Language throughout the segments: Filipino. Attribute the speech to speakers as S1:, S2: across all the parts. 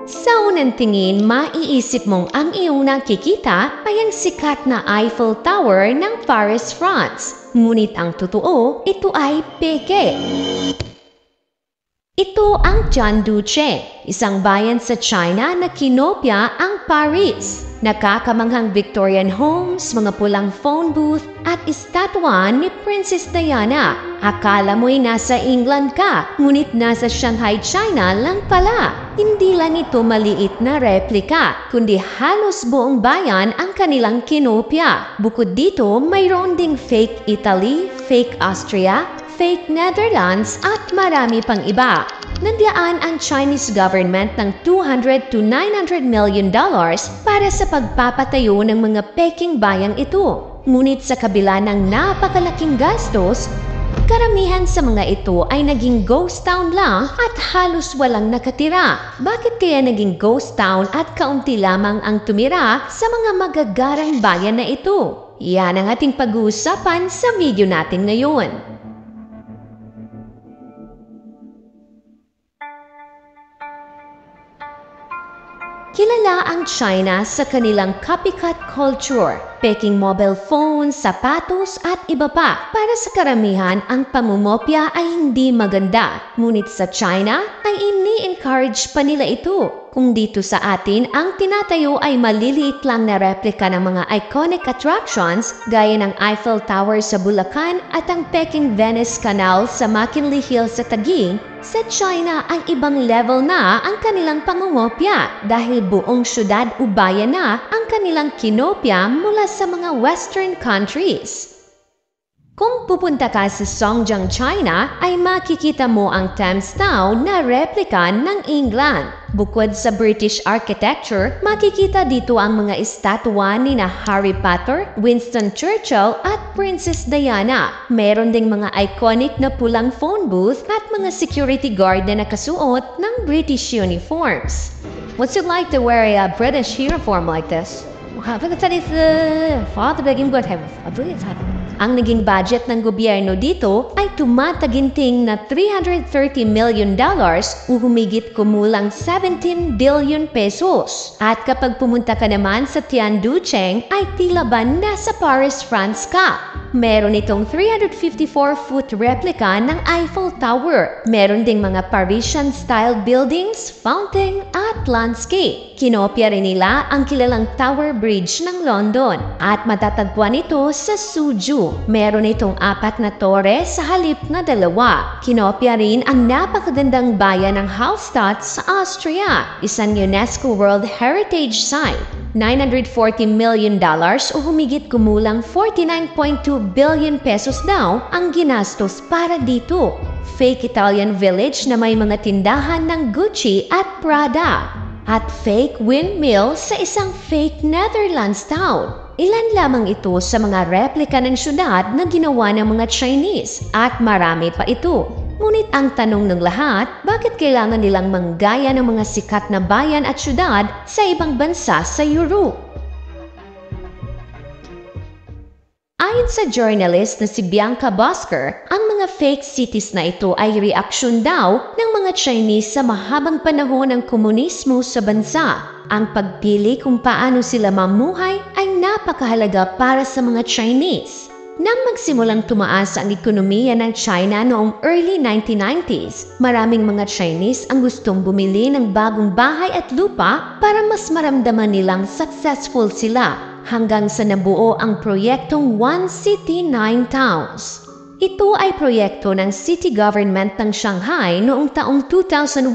S1: Sa unang tingin, maiisip mong ang iyong nakikita ay ang sikat na Eiffel Tower ng Paris, France. Ngunit ang totoo, ito ay peke. Ito ang Tianducheng, isang bayan sa China na kinopya ang Paris. Nakakamanghang Victorian homes, mga pulang phone booth, at estatwa ni Princess Diana. Akala mo'y nasa England ka, ngunit nasa Shanghai, China lang pala. Hindi lang ito maliit na replika, kundi halos buong bayan ang kanilang kinopya. Bukod dito, mayroon ding fake Italy, fake Austria, fake Netherlands at marami pang iba. Nandiyan ang Chinese government ng $200 to $900 million para sa pagpapatayo ng mga peking bayang ito. Ngunit sa kabila ng napakalaking gastos, karamihan sa mga ito ay naging ghost town lang at halos walang nakatira. Bakit kaya naging ghost town at kaunti lamang ang tumira sa mga magagarang bayan na ito? Yan ang ating pag-uusapan sa video natin ngayon. Kilala ang China sa kanilang copycat culture, peking mobile phones, sapatos at iba pa. Para sa karamihan, ang pamumopya ay hindi maganda. Ngunit sa China ay ini-encourage pa nila ito. Kung dito sa atin, ang tinatayo ay maliliit lang na replika ng mga iconic attractions gaya ng Eiffel Tower sa Bulacan at ang Peking Venice Canal sa McKinley Hills sa Taguig, sa China ay ibang level na ang kanilang pangungopya dahil buong syudad o bayan na ang kanilang kinopya mula sa mga Western countries. Kung pupunta ka sa Songjiang, China, ay makikita mo ang Thames Town na replika ng England. Bukod sa British architecture, makikita dito ang mga estatwa ni na Harry Potter, Winston Churchill at Princess Diana. Meron ding mga iconic na pulang phone booth at mga security guard na nakasuot ng British uniforms. What's it like to wear a British uniform like this? Ang naging budget ng gobyerno dito ay tumataginting na $330 million o humigit kumulang 17 billion pesos. At kapag pumunta ka naman sa Tianducheng ay tila ba nasa Paris, France ka. Meron itong 354-foot replica ng Eiffel Tower. Meron ding mga Parisian-style buildings, fountain at landscape. Kinopya rin nila ang kilalang Tower Bridge ng London at matatagpuan ito sa Suzhou. Meron itong 4 na tore sa halip na 2. Kinopya rin ang napakagandang bayan ng Hallstatt sa Austria, isang UNESCO World Heritage Site. $940 million o humigit kumulang 49.2 billion pesos daw ang ginastos para dito. Fake Italian village na may mga tindahan ng Gucci at Prada. At fake windmill sa isang fake Netherlands town. Ilan lamang ito sa mga replika ng syudad na ginawa ng mga Chinese at marami pa ito. Ngunit ang tanong ng lahat, bakit kailangan nilang manggaya ng mga sikat na bayan at syudad sa ibang bansa sa Europe? Ayon sa journalist na si Bianca Bosker, ang mga fake cities na ito ay reaksyon daw ng mga Chinese sa mahabang panahon ng komunismo sa bansa. Ang pagpili kung paano sila mamuhay ay napakahalaga para sa mga Chinese. Nang magsimulang tumaas ang ekonomiya ng China noong early 1990s, maraming mga Chinese ang gustong bumili ng bagong bahay at lupa para mas maramdaman nilang successful sila hanggang sa nabuo ang proyektong One City, Nine Towns. Ito ay proyekto ng city government ng Shanghai noong taong 2001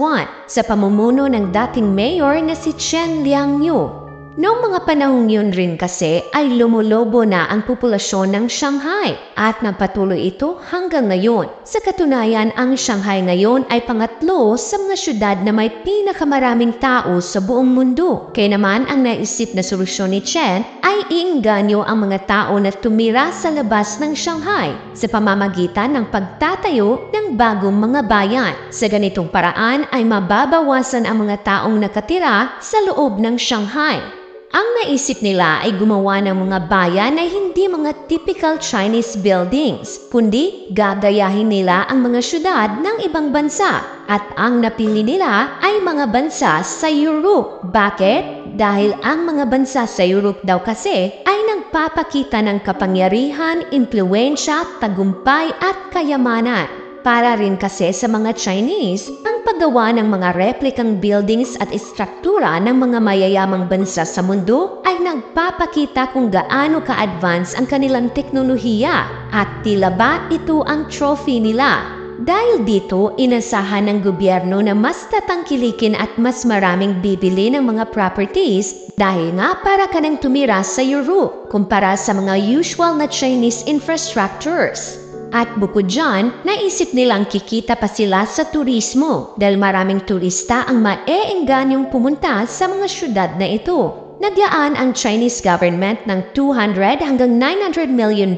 S1: sa pamumuno ng dating mayor na si Chen Liangyu. Noong mga panahong yun rin kasi ay lumulobo na ang populasyon ng Shanghai at nagpatuloy ito hanggang ngayon. Sa katunayan, ang Shanghai ngayon ay pangatlo sa mga syudad na may pinakamaraming tao sa buong mundo. Kaya naman ang naisip na solusyon ni Chen ay iingganyo ang mga tao na tumira sa labas ng Shanghai sa pamamagitan ng pagtatayo ng bagong mga bayan. Sa ganitong paraan ay mababawasan ang mga taong nakatira sa loob ng Shanghai. Ang naisip nila ay gumawa ng mga bayan na hindi mga typical Chinese buildings, kundi gagayahin nila ang mga syudad ng ibang bansa. At ang napili nila ay mga bansa sa Europe. Bakit? Dahil ang mga bansa sa Europe daw kasi ay nagpapakita ng kapangyarihan, impluwensya, tagumpay at kayamanan. Para rin kasi sa mga Chinese, ang paggawa ng mga replikang buildings at istruktura ng mga mayayamang bansa sa mundo ay nagpapakita kung gaano ka-advance ang kanilang teknolohiya at tila ba ito ang trophy nila. Dahil dito, inasahan ng gobyerno na mas tatangkilikin at mas maraming bibili ng mga properties dahil nga para ka nang tumira sa Europe kumpara sa mga usual na Chinese infrastructures. At bukod dyan, naisip nilang kikita pa sila sa turismo dahil maraming turista ang maeenganyong pumunta sa mga syudad na ito. Nagyaan ang Chinese government ng $200 hanggang $900 million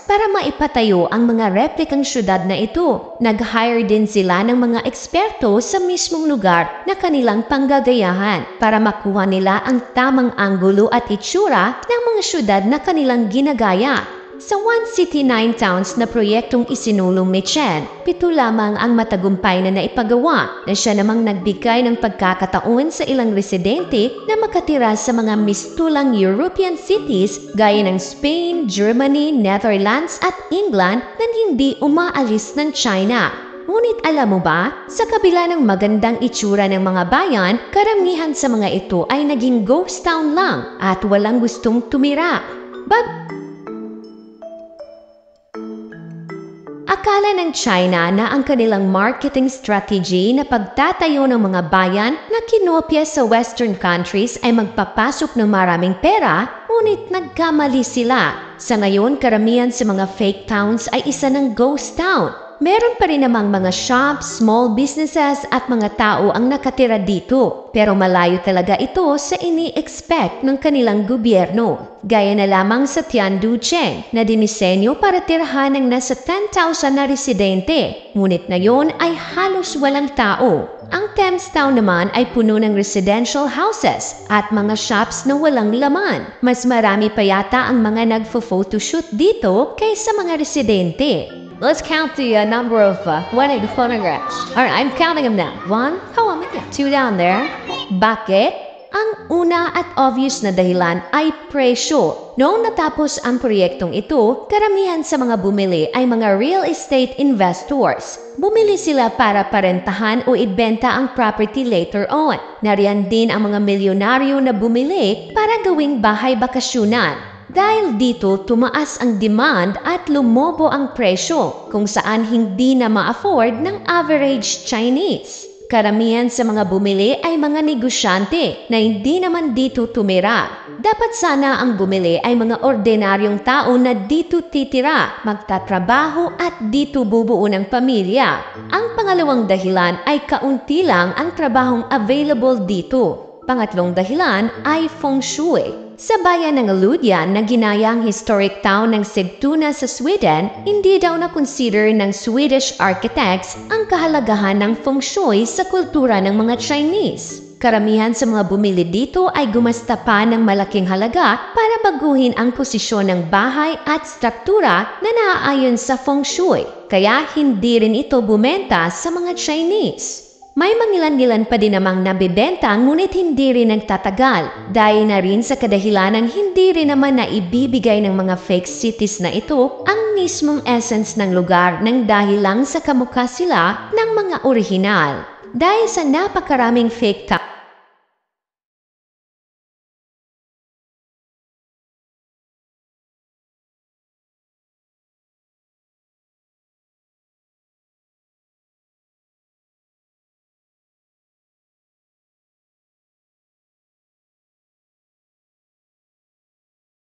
S1: para maipatayo ang mga replikang syudad na ito. Nag-hire din sila ng mga eksperto sa mismong lugar na kanilang panggagayahan para makuha nila ang tamang anggulo at itsura ng mga syudad na kanilang ginagaya. Sa One City, 9 Towns na proyektong isinulong ni Chen, 7 lamang ang matagumpay na naipagawa na siya namang nagbigay ng pagkakataon sa ilang residente na makatira sa mga mistulang European cities gaya ng Spain, Germany, Netherlands at England na hindi umaalis ng China. Ngunit alam mo ba, sa kabila ng magandang itsura ng mga bayan, karamihan sa mga ito ay naging ghost town lang at walang gustong tumira. Akala ng China na ang kanilang marketing strategy na pagtatayo ng mga bayan na kinopya sa Western countries ay magpapasok ng maraming pera, ngunit nagkamali sila. Sa ngayon, karamihan sa mga fake towns ay isa ng ghost town. Meron pa rin namang mga shops, small businesses at mga tao ang nakatira dito. Pero malayo talaga ito sa ini-expect ng kanilang gobyerno. Gaya na lamang sa Tianducheng na dinisenyo para tirahan ng nasa 10,000 na residente. Ngunit ngayon ay halos walang tao. Ang Thames Town naman ay puno ng residential houses at mga shops na walang laman. Mas marami pa yata ang mga nagfo-photoshoot dito kaysa mga residente. Let's count the number of wedding photographs. Alright, I'm counting them now. 1, 2 down there. Bakit? Ang una at obvious na dahilan ay presyo. Noong natapos ang proyektong ito, karamihan sa mga bumili ay mga real estate investors. Bumili sila para parentahan o ibenta ang property later on. Nariyan din ang mga milyonaryo na bumili para gawing bahay bakasyunan. Dahil dito, tumaas ang demand at lumobo ang presyo kung saan hindi na ma-afford ng average Chinese. Karamihan sa mga bumili ay mga negosyante na hindi naman dito tumira. Dapat sana ang bumili ay mga ordinaryong tao na dito titira, magtatrabaho at dito bubuo ng pamilya. Ang pangalawang dahilan ay kaunti lang ang trabahong available dito. Pangatlong dahilan ay feng shui. Sa bayan ng Ludian na ginayang historic town ng Sigtuna sa Sweden, hindi daw na-consider ng Swedish architects ang kahalagahan ng feng shui sa kultura ng mga Chinese. Karamihan sa mga bumili dito ay gumasta pa ng malaking halaga para baguhin ang posisyon ng bahay at struktura na naaayon sa feng shui, kaya hindi rin ito bumenta sa mga Chinese. May mangilan-ngilan pa din namang nabibenta ngunit hindi rin nagtatagal dahil na rin sa kadahilanang hindi rin naman na ibibigay ng mga fake cities na ito ang mismong essence ng lugar nang dahil lang sa kamukha sila ng mga orihinal. Dahil sa napakaraming fake